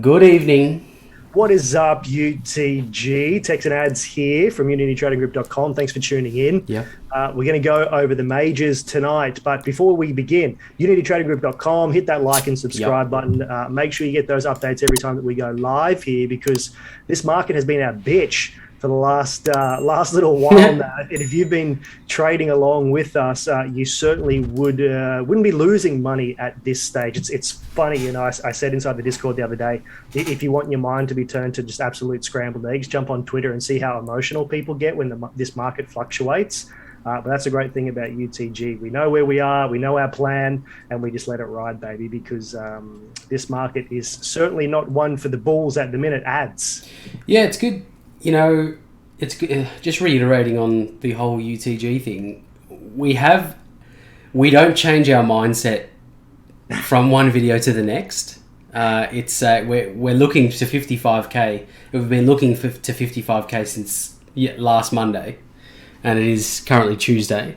Good evening. What is up, UTG? Text and ads here from unitytradinggroup.com. Thanks for tuning in. Yep. We're going to go over the majors tonight. But before we begin, unitytradinggroup.com, hit that like and Yep. subscribe button. Make sure you get those updates every time that we go live here because this market has been our bitch for the last little while now. And if you've been trading along with us, you certainly wouldn't be losing money at this stage. It's funny, I said inside the Discord the other day, if you want your mind to be turned to just absolute scrambled eggs, jump on Twitter and see how emotional people get when this market fluctuates. But that's a great thing about UTG. We know where we are, we know our plan, and we just let it ride, baby, because this market is certainly not one for the bulls at the minute. Ads. Yeah, it's good. It's good. Just reiterating on the whole UTG thing. We don't change our mindset from one video to the next. We're looking to 55k. We've been looking to 55k since last Monday, and it is currently Tuesday.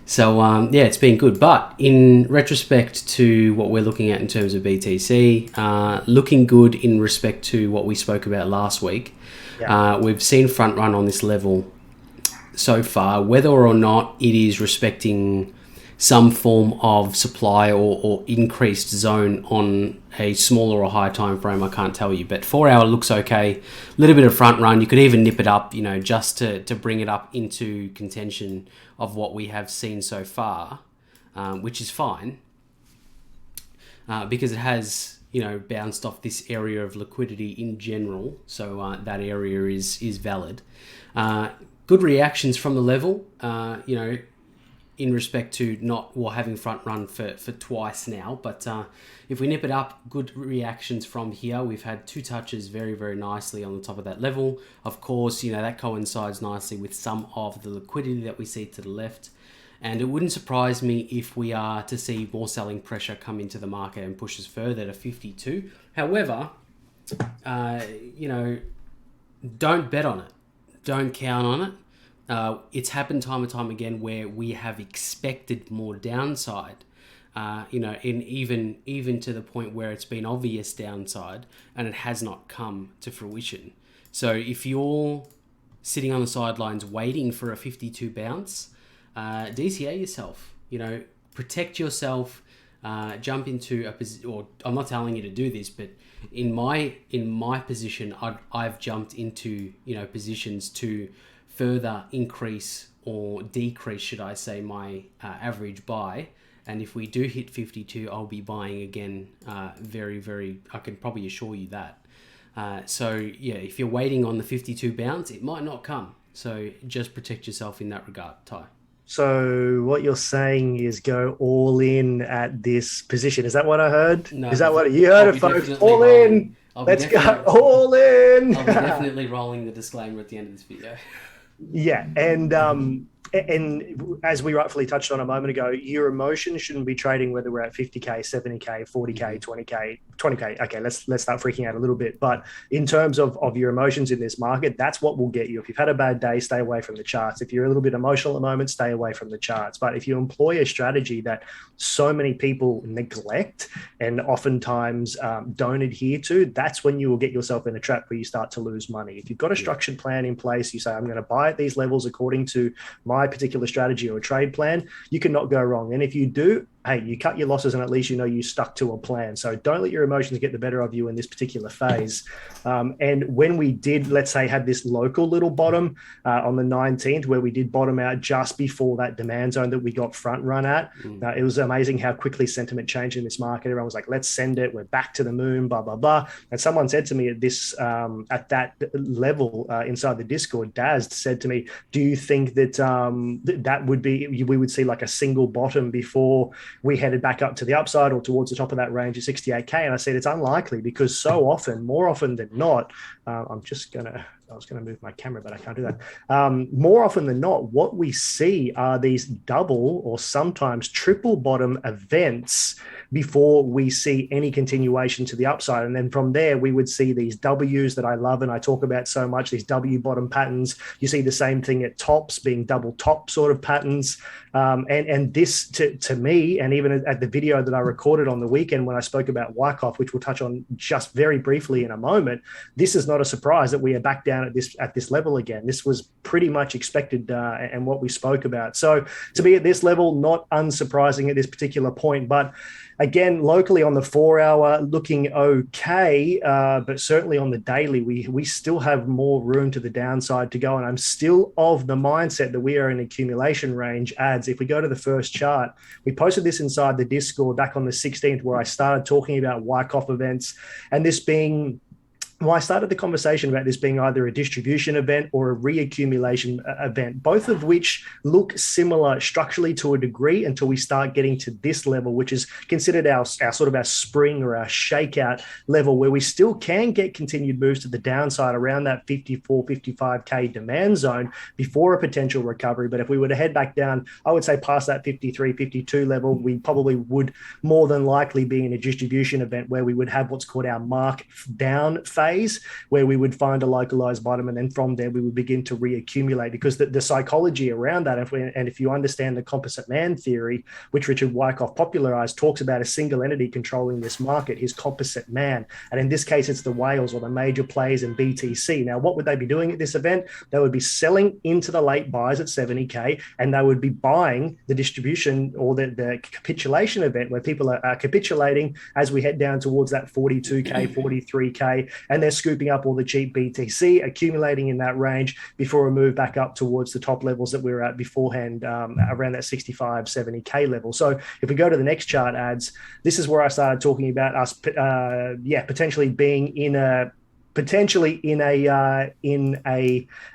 So it's been good. But in retrospect to what we're looking at in terms of BTC, looking good in respect to what we spoke about last week. Yeah. We've seen front run on this level so far. Whether or not it is respecting some form of supply or increased zone on a smaller or higher time frame, I can't tell you. But 4 hour looks okay. A little bit of front run. You could even nip it up, just to bring it up into contention of what we have seen so far, which is fine because it has bounced off this area of liquidity in general. So that area is valid. Good reactions from the level, in respect to having front run for twice now. But if we nip it up, good reactions from here. We've had two touches very, very nicely on the top of that level. Of course, that coincides nicely with some of the liquidity that we see to the left. And it wouldn't surprise me if we are to see more selling pressure come into the market and push us further to 52. However, don't bet on it. Don't count on it. It's happened time and time again where we have expected more downside, and even to the point where it's been obvious downside and it has not come to fruition. So if you're sitting on the sidelines waiting for a 52 bounce, DCA yourself, protect yourself, jump into a position, or I'm not telling you to do this, but in my position, I've jumped into, positions to further increase or decrease, should I say, my average buy. And if we do hit 52, I'll be buying again, very, very, I can probably assure you that. If you're waiting on the 52 bounce, it might not come. So just protect yourself in that regard, Ty. So what you're saying is go all in at this position. Is that what I heard? No, Is that what you heard, it, folks? All in. Let's go all in. I'll be definitely rolling the disclaimer at the end of this video. Yeah, and as we rightfully touched on a moment ago, your emotions shouldn't be trading whether we're at 50k, 70k, 40k, 20k, 20k. Okay, let's start freaking out a little bit. But in terms of your emotions in this market, that's what will get you. If you've had a bad day, stay away from the charts. If you're a little bit emotional at the moment, stay away from the charts. But if you employ a strategy that so many people neglect and oftentimes don't adhere to, that's when you will get yourself in a trap where you start to lose money. If you've got a structured plan in place, you say, I'm going to buy at these levels according to my particular strategy or trade plan, you cannot go wrong. And if you do, hey, you cut your losses and at least you stuck to a plan. So don't let your emotions get the better of you in this particular phase. And when we did, let's say, had this local little bottom on the 19th, where we did bottom out just before that demand zone that we got front run at, it was amazing how quickly sentiment changed in this market. Everyone was like, let's send it. We're back to the moon, blah, blah, blah. And someone said to me at that level inside the Discord, Daz said to me, do you think that that would be, we would see like a single bottom before we headed back up to the upside or towards the top of that range of 68k? And I said it's unlikely because so often, more often than not, I'm just gonna I was going to move my camera, but I can't do that. More often than not, what we see are these double or sometimes triple bottom events before we see any continuation to the upside. And then from there, we would see these W's that I love and I talk about so much, these W bottom patterns. You see the same thing at tops, being double top sort of patterns. And this, to me, and even at the video that I recorded on the weekend when I spoke about Wyckoff, which we'll touch on just very briefly in a moment, this is not a surprise that we are back down at this level again. This was pretty much expected and what we spoke about. So to be at this level, not unsurprising at this particular point, but again, locally on the 4 hour, looking okay, but certainly on the daily, we still have more room to the downside to go. And I'm still of the mindset that we are in accumulation range ads. If we go to the first chart, we posted this inside the Discord back on the 16th, where I started talking about Wyckoff events and this being. Well, I started the conversation about this being either a distribution event or a reaccumulation event, both of which look similar structurally to a degree until we start getting to this level, which is considered our sort of our spring or our shakeout level, where we still can get continued moves to the downside around that 54, 55K demand zone before a potential recovery. But if we were to head back down, I would say past that 53, 52 level, we probably would more than likely be in a distribution event where we would have what's called our mark down phase, where we would find a localized bottom, and then from there we would begin to reaccumulate, because the psychology around that, if you understand the composite man theory, which Richard Wyckoff popularized, talks about a single entity controlling this market, his composite man. And in this case, it's the whales or the major players in BTC. Now, what would they be doing at this event? They would be selling into the late buys at 70K, and they would be buying the distribution or the capitulation event, where people are capitulating as we head down towards that 42K, 43K, and they're scooping up all the cheap BTC, accumulating in that range before a move back up towards the top levels that we were at beforehand, around that 65, 70K level. So if we go to the next chart ads, this is where I started talking about us, potentially being in an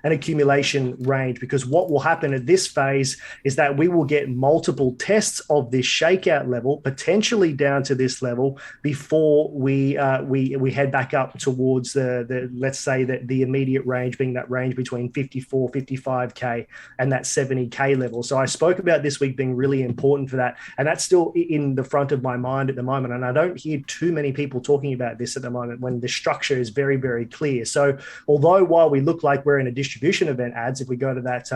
accumulation range, because what will happen at this phase is that we will get multiple tests of this shakeout level, potentially down to this level, before we head back up towards the let's say that the immediate range being that range between 54, 55K and that 70K level. So I spoke about this week being really important for that, and that's still in the front of my mind at the moment. And I don't hear too many people talking about this at the moment when the structure is very, very clear. So although while we look like we're in a distribution event ads, if we go to that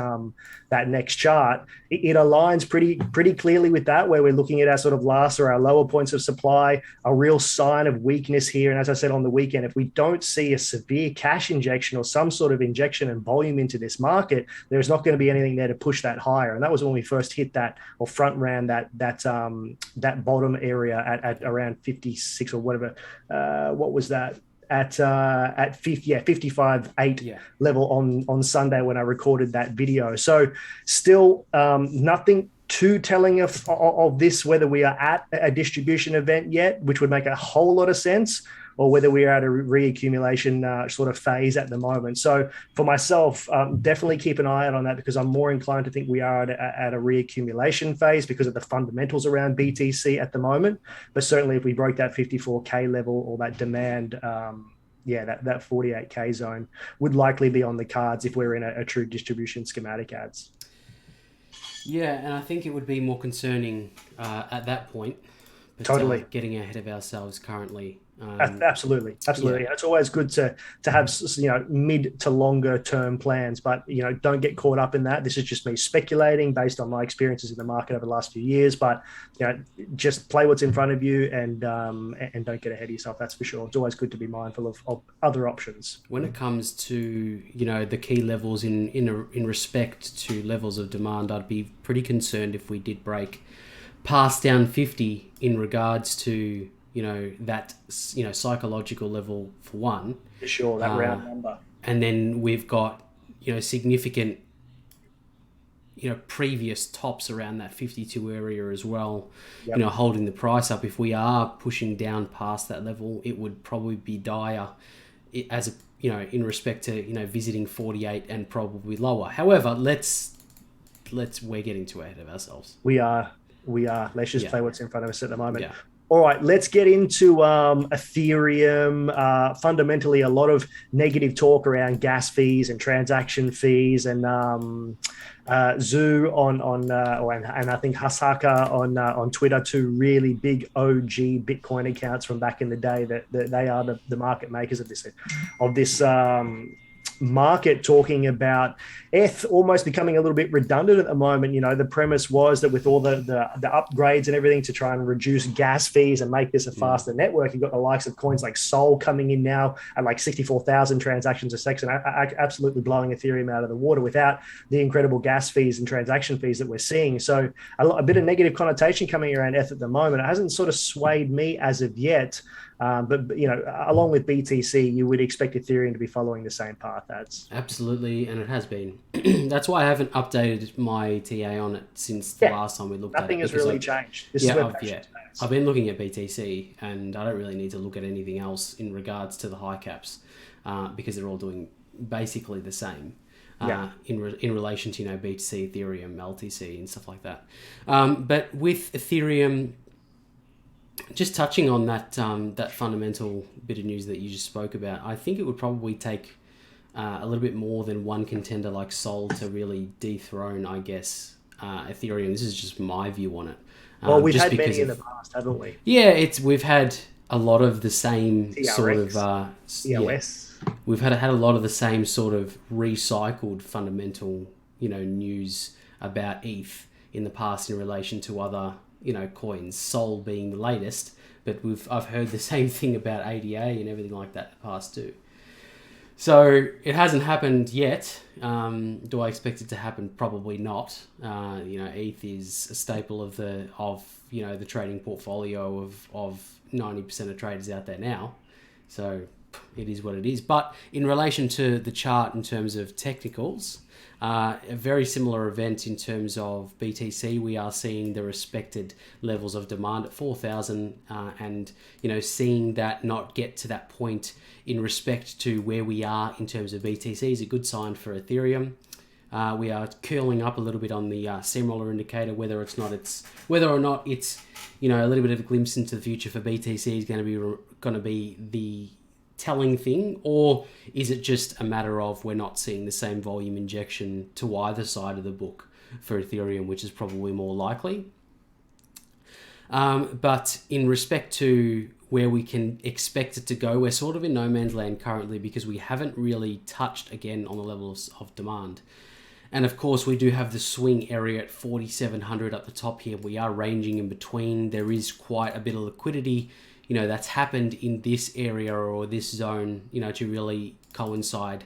next chart, it aligns pretty clearly with that, where we're looking at our sort of last or our lower points of supply, a real sign of weakness here. And as I said on the weekend, if we don't see a severe cash injection or some sort of injection and volume into this market, there's not going to be anything there to push that higher. And that was when we first hit that, or front ran that bottom area at around 56 or whatever. What was that? At 55.8 level on Sunday when I recorded that video. So still nothing too telling of this, whether we are at a distribution event yet, which would make a whole lot of sense, or whether we are at a reaccumulation sort of phase at the moment. So for myself, definitely keep an eye out on that, because I'm more inclined to think we are at a reaccumulation phase because of the fundamentals around BTC at the moment. But certainly if we broke that 54K level or that demand, that 48K zone would likely be on the cards if we're in a true distribution schematic ads. Yeah, and I think it would be more concerning at that point. But, totally. Getting ahead of ourselves currently. Absolutely. Yeah. It's always good to have mid to longer term plans, but don't get caught up in that. This is just me speculating based on my experiences in the market over the last few years. But just play what's in front of you and don't get ahead of yourself. That's for sure. It's always good to be mindful of other options. When it comes to the key levels in respect to levels of demand, I'd be pretty concerned if we did break past down 50 in regards to that psychological level for one. For sure, that round number. And then we've got significant previous tops around that 52 area as well. Yep. Holding the price up. If we are pushing down past that level, it would probably be dire as in respect to visiting 48 and probably lower. However, we're getting too ahead of ourselves. We are. Let's just play what's in front of us at the moment. Yeah. All right, let's get into Ethereum. Fundamentally, a lot of negative talk around gas fees and transaction fees, and Zoo and I think Hasaka on Twitter, two really big OG Bitcoin accounts from back in the day that they are the market makers of this market, talking about ETH almost becoming a little bit redundant at the moment. You know, the premise was that with all the upgrades and everything to try and reduce gas fees and make this a faster network, you've got the likes of coins like Sol coming in now at like 64,000 transactions a second, absolutely blowing Ethereum out of the water without the incredible gas fees and transaction fees that we're seeing. So a bit of negative connotation coming around ETH at the moment. It hasn't sort of swayed me as of yet. But you know, along with BTC, you would expect Ethereum to be following the same path as. Absolutely, and it has been. That's why I haven't updated my TA on it since the last time we looked at it. Nothing has really changed. I've been looking at BTC, and I don't really need to look at anything else in regards to the high caps, because they're all doing basically the same. In relation to, you know, BTC, Ethereum, LTC, and stuff like that. But with Ethereum, just touching on that that fundamental bit of news that you just spoke about, I think it would probably take a little bit more than one contender like Sol to really dethrone, I guess, Ethereum. This is just my view on it. Well, we've had many in the past, haven't we? Yeah, we've had a lot of the same TRX, sort of EOS. We've had a lot of the same sort of recycled fundamental, you know, news about ETH in the past in relation to other, you know, coins, Sol being the latest, but I've heard the same thing about ADA and everything like that in the past too. So it hasn't happened yet. Do I expect it to happen? Probably not. You know, ETH is a staple of you know, the trading portfolio of 90% of traders out there now. So it is what it is. But in relation to the chart in terms of technicals, a very similar event in terms of BTC. We are seeing the respected levels of demand at 4,000, and, you know, seeing that not get to that point in respect to where we are in terms of BTC is a good sign for Ethereum. We are curling up a little bit on the steamroller indicator. Whether or not it's you know, a little bit of a glimpse into the future for BTC is going to be the telling thing, or is it just a matter of we're not seeing the same volume injection to either side of the book for Ethereum, which is probably more likely. But in respect to where we can expect it to go, we're sort of in no man's land currently because we haven't really touched again on the levels of demand. And of course, we do have the swing area at 4,700 at the top here. We are ranging in between. There is quite a bit of liquidity, you know, that's happened in this area or this zone, you know, to really coincide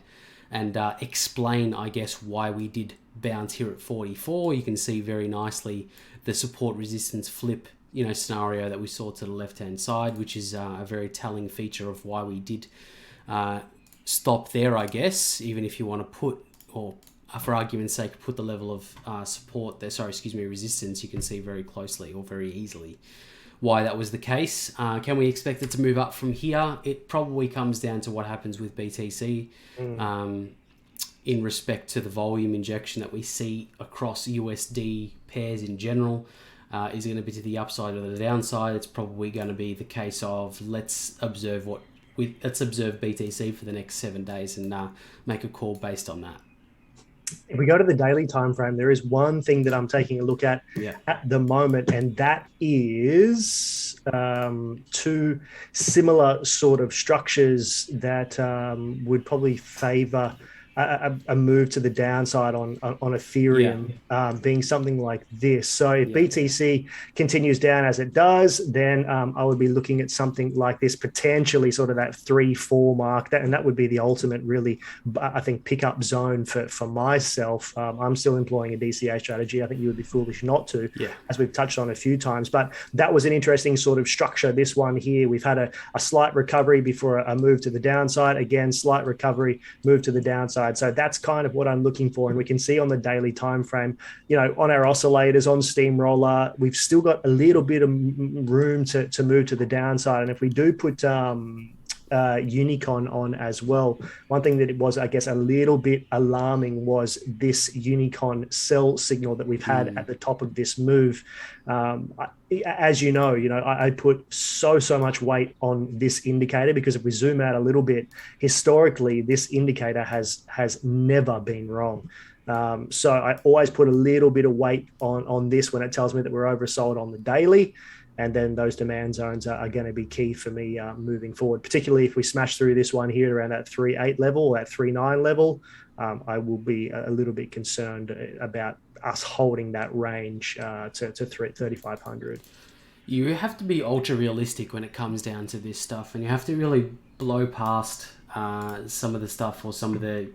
and explain, I guess, why we did bounce here at 44. You can see very nicely the support resistance flip, you know, scenario that we saw to the left-hand side, which is a very telling feature of why we did stop there, I guess, even if you want to put, or for argument's sake, put the level of support there, resistance, you can see very closely or very easily why that was the case. Can we expect it to move up from here? It probably comes down to what happens with BTC in respect to the volume injection that we see across USD pairs in general. Is it going to be to the upside or the downside? It's probably going to be the case of let's observe BTC for the next 7 days and make a call based on that. If we go to the daily time frame, there is one thing that I'm taking a look at the moment, and that is two similar sort of structures that would probably favor a move to the downside on Ethereum, being something like this. So if BTC continues down as it does, then I would be looking at something like this, potentially sort of that 3-4 mark, and that would be the ultimate, really, I think, pickup zone for myself. I'm still employing a DCA strategy. I think you would be foolish not to, as we've touched on a few times. But that was an interesting sort of structure. This one here, we've had a slight recovery before a move to the downside. Again, slight recovery, move to the downside. So that's kind of what I'm looking for. And we can see on the daily time frame, you know, on our oscillators, on Steamroller, we've still got a little bit of room to move to the downside. And if we do put Unicon on as well. One thing that it was, I guess, a little bit alarming was this Unicon sell signal that we've had at the top of this move. As you know, I put so much weight on this indicator because if we zoom out a little bit, historically, this indicator has never been wrong. So I always put a little bit of weight on this when it tells me that we're oversold on the daily. And then those demand zones are going to be key for me moving forward, particularly if we smash through this one here around that 3.8 level or that 3.9 level. I will be a little bit concerned about us holding that range to 3,500. You have to be ultra realistic when it comes down to this stuff, and you have to really blow past some of the stuff or some of the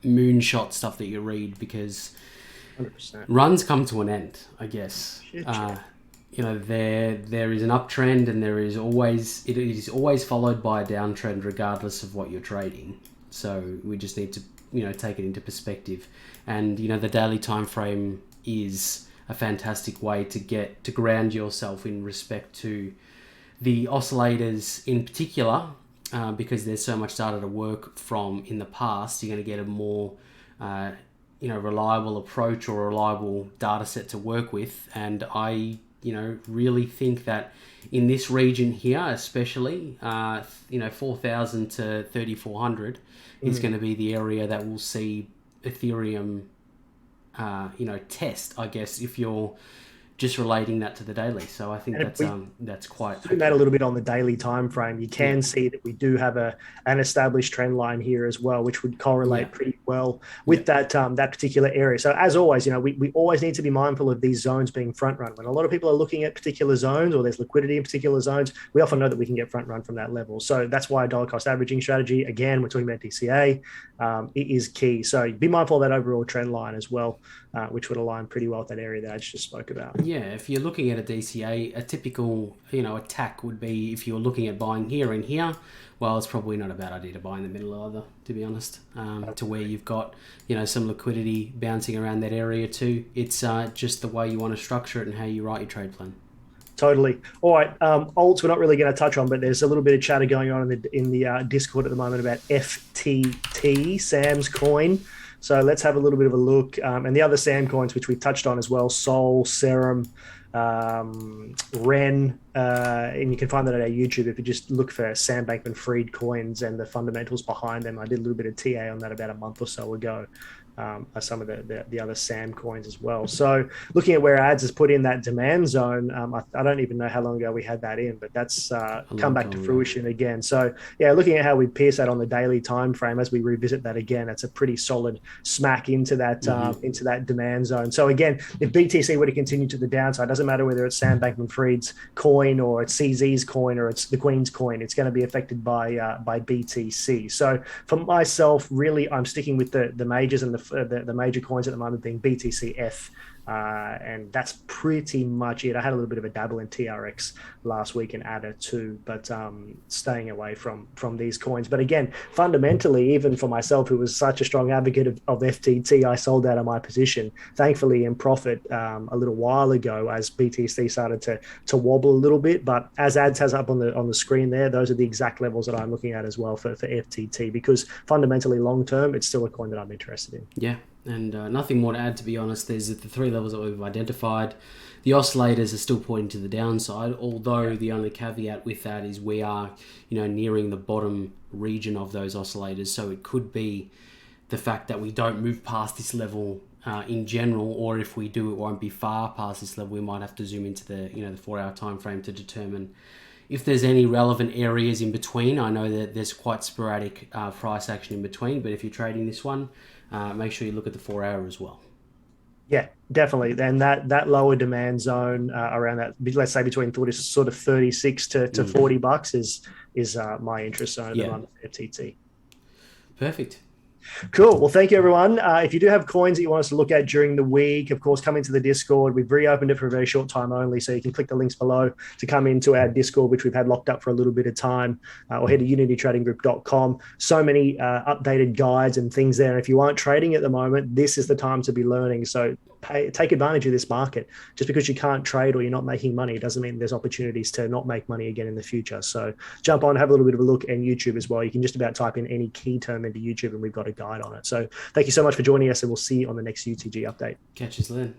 moonshot stuff that you read, because 100%. runs come to an end, I guess. There is an uptrend, and it is always followed by a downtrend regardless of what you're trading. So we just need to take it into perspective, and the daily time frame is a fantastic way to ground yourself in respect to the oscillators in particular, because there's so much data to work from in the past. You're going to get a more reliable approach or a reliable data set to work with, and I really think that in this region here, especially, 4,000 to 3,400 is going to be the area that will see Ethereum, test, I guess, if you're just relating that to the daily. So I think that's quite. Zoom out a little bit on the daily time frame. You can see that we do have an established trend line here as well, which would correlate pretty well with that particular area. So as always, we always need to be mindful of these zones being front run. When a lot of people are looking at particular zones or there's liquidity in particular zones, we often know that we can get front run from that level. So that's why a dollar cost averaging strategy, again, we're talking about DCA, it is key. So be mindful of that overall trend line as well, which would align pretty well with that area that I just spoke about. Yeah, if you're looking at a DCA, a typical attack would be, if you're looking at buying here and here, well, it's probably not a bad idea to buy in the middle either, to be honest, to where you've got some liquidity bouncing around that area too. It's just the way you want to structure it and how you write your trade plan. Totally. All right. Alts we're not really going to touch on, but there's a little bit of chatter going on in the Discord at the moment about FTT, Sam's coin. So let's have a little bit of a look. And the other Sam coins, which we've touched on as well, Sol, Serum, Ren, and you can find that at our YouTube if you just look for Sam Bankman-Fried coins and the fundamentals behind them. I did a little bit of TA on that about a month or so ago. Some of the other SAM coins as well. So looking at where ads has put in that demand zone, I don't even know how long ago we had that in, but that's come back to fruition again. So yeah, looking at how we pierce that on the daily time frame as we revisit that again, it's a pretty solid smack into that demand zone. So again, if BTC were to continue to the downside, doesn't matter whether it's Sam Bankman-Fried's coin or it's CZ's coin or it's the Queen's coin, it's going to be affected by BTC. So for myself, really, I'm sticking with the majors and the major coins at the moment being BTCF, and that's pretty much it. I had a little bit of a dabble in TRX last week and ADA too, but staying away from these coins. But again, fundamentally, even for myself, who was such a strong advocate of FTT, I sold out of my position, thankfully in profit a little while ago as BTC started to wobble a little bit. But as ads has up on the screen there, those are the exact levels that I'm looking at as well for FTT, because fundamentally long term, it's still a coin that I'm interested in. Yeah, and nothing more to add, to be honest. There's the three levels that we've identified. The oscillators are still pointing to the downside, although the only caveat with that is we are, nearing the bottom region of those oscillators. So it could be the fact that we don't move past this level in general, or if we do, it won't be far past this level. We might have to zoom into the 4-hour time frame to determine if there's any relevant areas in between. I know that there's quite sporadic price action in between, but if you're trading this one, make sure you look at the 4-hour as well. Yeah, definitely. And that lower demand zone around that, let's say between sort of 36 to $40 is my interest zone at the moment for FTT. Perfect. Cool. Well, thank you, everyone. If you do have coins that you want us to look at during the week, of course, come into the Discord. We've reopened it for a very short time only, so you can click the links below to come into our Discord, which we've had locked up for a little bit of time, or head to unitytradinggroup.com. So many updated guides and things there. And if you aren't trading at the moment, this is the time to be learning. So take advantage of this market. Just because you can't trade or you're not making money doesn't mean there's opportunities to not make money again in the future. So jump on, have a little bit of a look, and YouTube as well. You can just about type in any key term into YouTube and we've got a guide on it. So thank you so much for joining us, and we'll see you on the next UTG update. Catch us then.